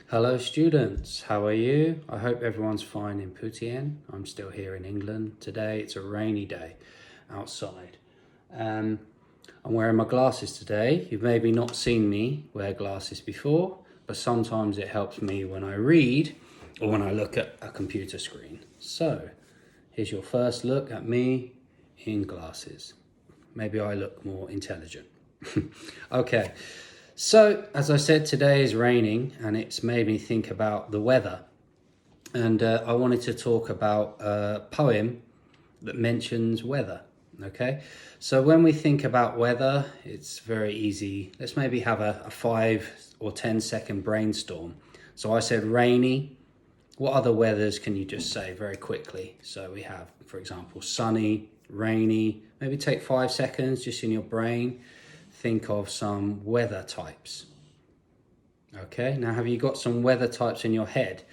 Hello students, how are you? I hope everyone's fine in Putien. I'm still here in England. Today it's a rainy day outside. I'm wearing my glasses today. You've maybe not seen me wear glasses before, but sometimes it helps me when I read or when I look at a computer screen. So, here's your first look at me in glasses. Maybe I look more intelligent. Okay. So, as I said, today is raining and it's made me think about the weather. And I wanted to talk about a poem that mentions weather. Okay, so when we think about weather, it's very easy. Let's maybe have a 5 or 10 second brainstorm. So I said rainy. What other weathers can you just say very quickly? So we have, for example, sunny, rainy. Maybe take 5 seconds just in your brain. Think of some weather types. Okay, now have you got some weather types in your head?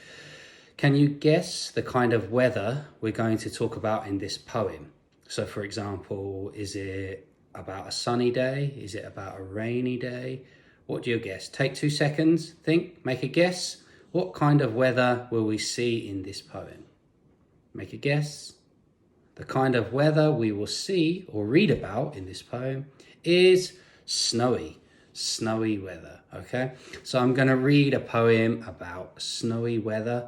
Can you guess the kind of weather we're going to talk about in this poem? So for example, is it about a sunny day? Is it about a rainy day? What do you guess? Take 2 seconds, think, make a guess. What kind of weather will we see in this poem? Make a guess. The kind of weather we will see or read about in this poem is snowy weather. Okay, so I'm going to read a poem about snowy weather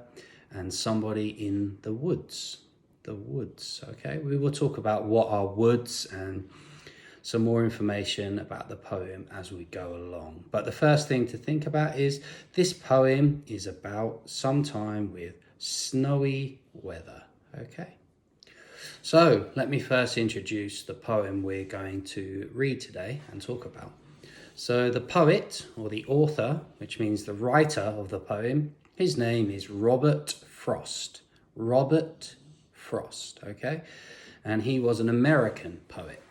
and somebody in the woods. Okay, we will talk about what are woods and some more information about the poem as we go along. But the first thing to think about is this poem is about some time with snowy weather. Okay, so let me first introduce the poem we're going to read today and talk about. So the poet, or the author, which means the writer of the poem, his name is Robert Frost. Robert Frost, okay? And he was an American poet.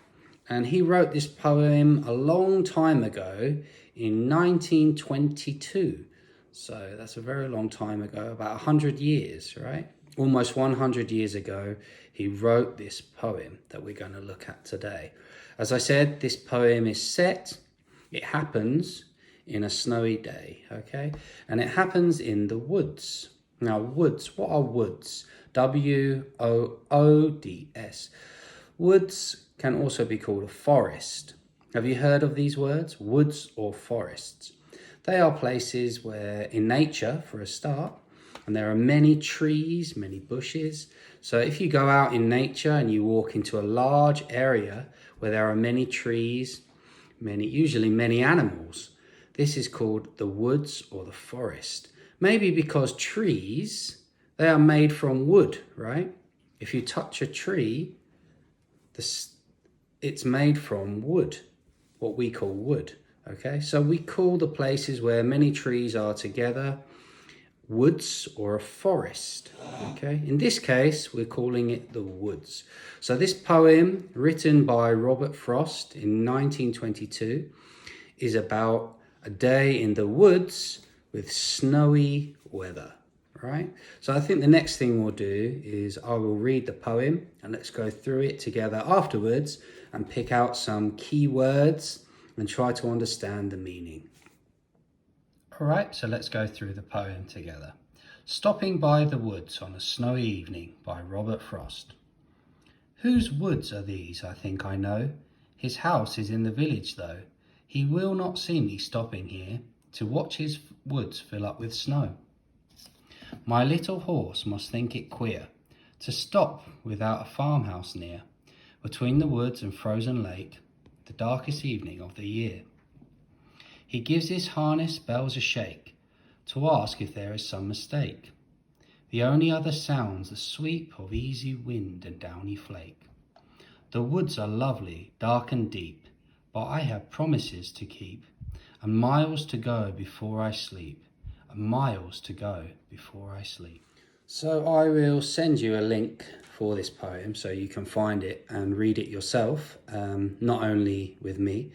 And he wrote this poem a long time ago in 1922. So that's a very long time ago, about 100 years, right? Almost 100 years ago, he wrote this poem that we're going to look at today. As I said, this poem is set, it happens in a snowy day, okay? And it happens in the woods. Now, woods, what are woods? W-O-O-D-S. Woods can also be called a forest. Have you heard of these words? Woods or forests? They are places where, in nature, for a start, and there are many trees, many bushes. So if you go out in nature and you walk into a large area where there are many trees, usually many animals, this is called the woods or the forest. Maybe because trees, they are made from wood, right? If you touch a tree, it's made from wood, what we call wood, okay? So we call the places where many trees are together woods or a forest, okay? In this case, we're calling it the woods. So this poem, written by Robert Frost in 1922, is about a day in the woods with snowy weather, right? So I think the next thing we'll do is I will read the poem and let's go through it together afterwards and pick out some key words and try to understand the meaning. All right, so let's go through the poem together. Stopping by the Woods on a Snowy Evening by Robert Frost. Whose woods are these, I think I know? His house is in the village, though. He will not see me stopping here to watch his woods fill up with snow. My little horse must think it queer to stop without a farmhouse near, between the woods and frozen lake, the darkest evening of the year. He gives his harness bells a shake to ask if there is some mistake. The only other sound's the sweep of easy wind and downy flake. The woods are lovely, dark and deep, but I have promises to keep, and miles to go before I sleep, and miles to go before I sleep. So I will send you a link for this poem so you can find it and read it yourself, not only with me.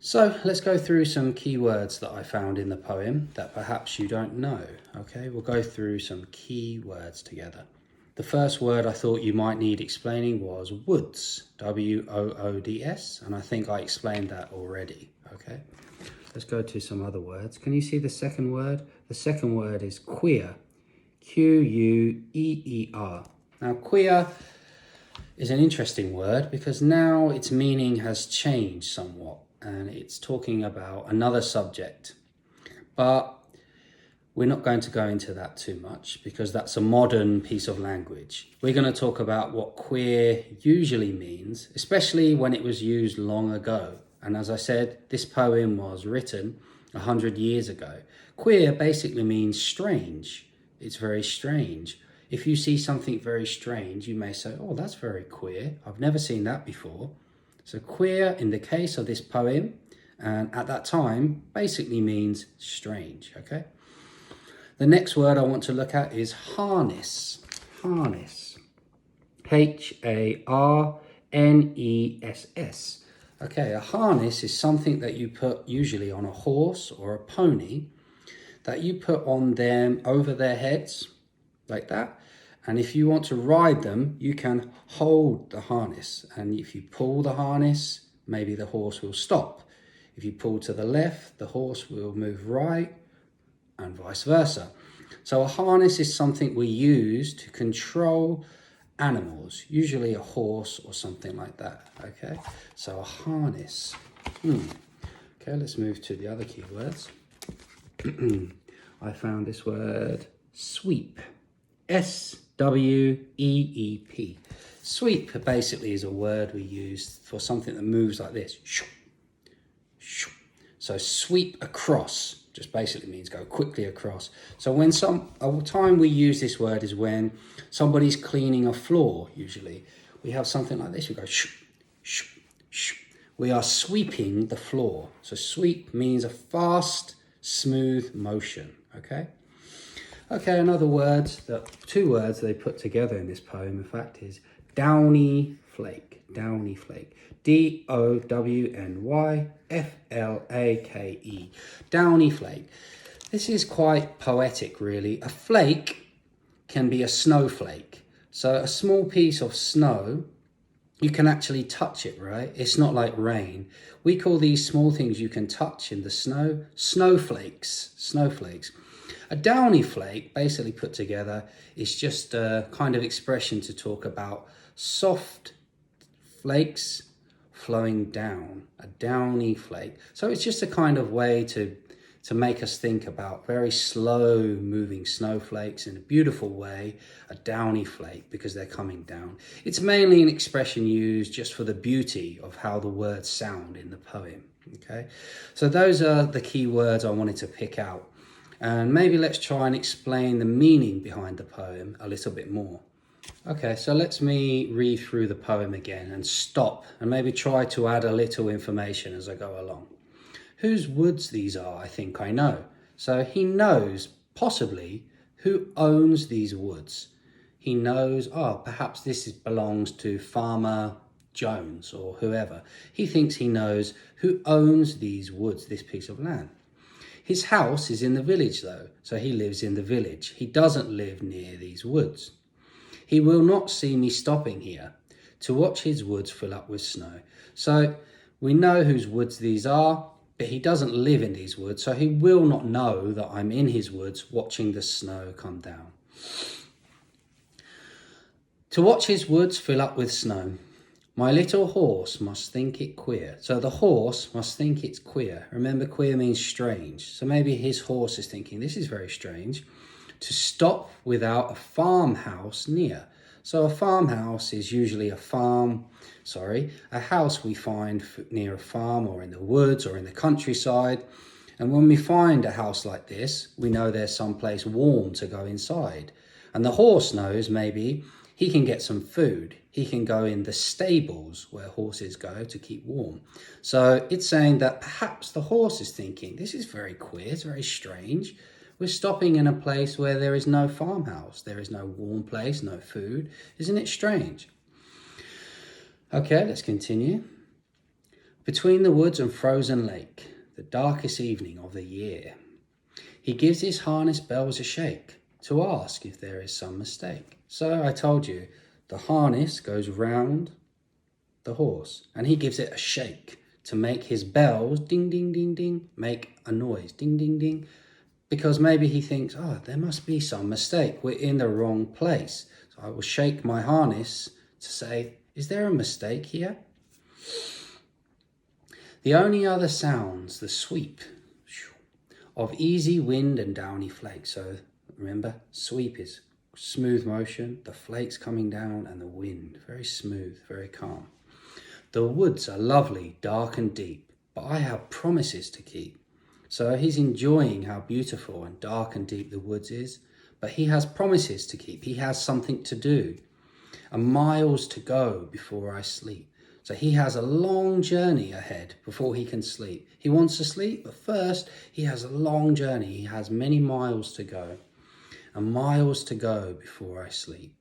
So let's go through some key words that I found in the poem that perhaps you don't know, okay? We'll go through some key words together. The first word I thought you might need explaining was woods, W-O-O-D-S, and I think I explained that already, okay? let's go to some other words. Can you see the second word? The second word is queer. Queer. Now, queer is an interesting word because now its meaning has changed somewhat and it's talking about another subject. But we're not going to go into that too much because that's a modern piece of language. We're going to talk about what queer usually means, especially when it was used long ago. And as I said, this poem was written 100 years ago. Queer basically means strange. It's very strange. If you see something very strange, you may say, oh, that's very queer. I've never seen that before. So queer in the case of this poem and at that time basically means strange, okay? The next word I want to look at is harness. Harness. Harness. Okay, a harness is something that you put usually on a horse or a pony that you put on them over their heads like that. And if you want to ride them, you can hold the harness. And if you pull the harness, maybe the horse will stop. If you pull to the left, the horse will move right, and vice versa. So a harness is something we use to control animals, usually a horse or something like that, okay? So a harness. Okay, let's move to the other keywords. I found this word, sweep. S-W-E-E-P. Sweep basically is a word we use for something that moves like this. So sweep across just basically means go quickly across. So when a time we use this word is when somebody's cleaning a floor, usually. We have something like this, we go shoo, shoo, shoo. We are sweeping the floor. So sweep means a fast, smooth motion, okay? Okay, another word, two words they put together in this poem, in fact, is downy flake. Downy flake. D-O-W-N-Y-F-L-A-K-E. Downy flake. This is quite poetic, really. A flake can be a snowflake. So a small piece of snow, you can actually touch it, right? It's not like rain. We call these small things you can touch in the snow, snowflakes. Snowflakes. A downy flake, basically put together, is just a kind of expression to talk about soft flakes flowing down, a downy flake. So it's just a kind of way to make us think about very slow moving snowflakes in a beautiful way, a downy flake, because they're coming down. It's mainly an expression used just for the beauty of how the words sound in the poem, okay? So those are the key words I wanted to pick out. And maybe let's try and explain the meaning behind the poem a little bit more. Okay, so let me read through the poem again and stop and maybe try to add a little information as I go along. Whose woods these are, I think I know. So he knows, possibly, who owns these woods. He knows, perhaps this belongs to Farmer Jones or whoever. He thinks he knows who owns these woods, this piece of land. His house is in the village though, so he lives in the village. He doesn't live near these woods. He will not see me stopping here to watch his woods fill up with snow. So we know whose woods these are, but he doesn't live in these woods, so he will not know that I'm in his woods watching the snow come down. To watch his woods fill up with snow, my little horse must think it queer. So the horse must think it's queer. Remember, queer means strange. So maybe his horse is thinking, this is very strange. To stop without a farmhouse near. So a farmhouse is usually a house we find near a farm or in the woods or in the countryside. And when we find a house like this, we know there's someplace warm to go inside. And the horse knows maybe he can get some food. He can go in the stables where horses go to keep warm. So it's saying that perhaps the horse is thinking, this is very queer, it's very strange. We're stopping in a place where there is no farmhouse. There is no warm place, no food. Isn't it strange? Okay, let's continue. Between the woods and frozen lake, the darkest evening of the year, he gives his harness bells a shake to ask if there is some mistake. So I told you, the harness goes round the horse and he gives it a shake to make his bells, ding, ding, ding, ding, make a noise, ding, ding, ding, because maybe he thinks, oh, there must be some mistake. We're in the wrong place. So I will shake my harness to say, is there a mistake here? The only other sounds, the sweep of easy wind and downy flakes. So remember, sweep is smooth motion, the flakes coming down and the wind, very smooth, very calm. The woods are lovely, dark and deep, but I have promises to keep. So he's enjoying how beautiful and dark and deep the woods is, but he has promises to keep. He has something to do, and miles to go before I sleep. So he has a long journey ahead before he can sleep. He wants to sleep, but first he has a long journey. He has many miles to go, and miles to go before I sleep.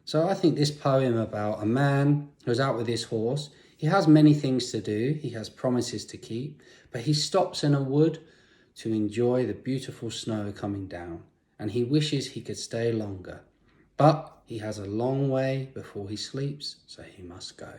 So I think this poem about a man who's out with his horse, he has many things to do. He has promises to keep, but he stops in a wood to enjoy the beautiful snow coming down, and he wishes he could stay longer. But he has a long way before he sleeps, so he must go.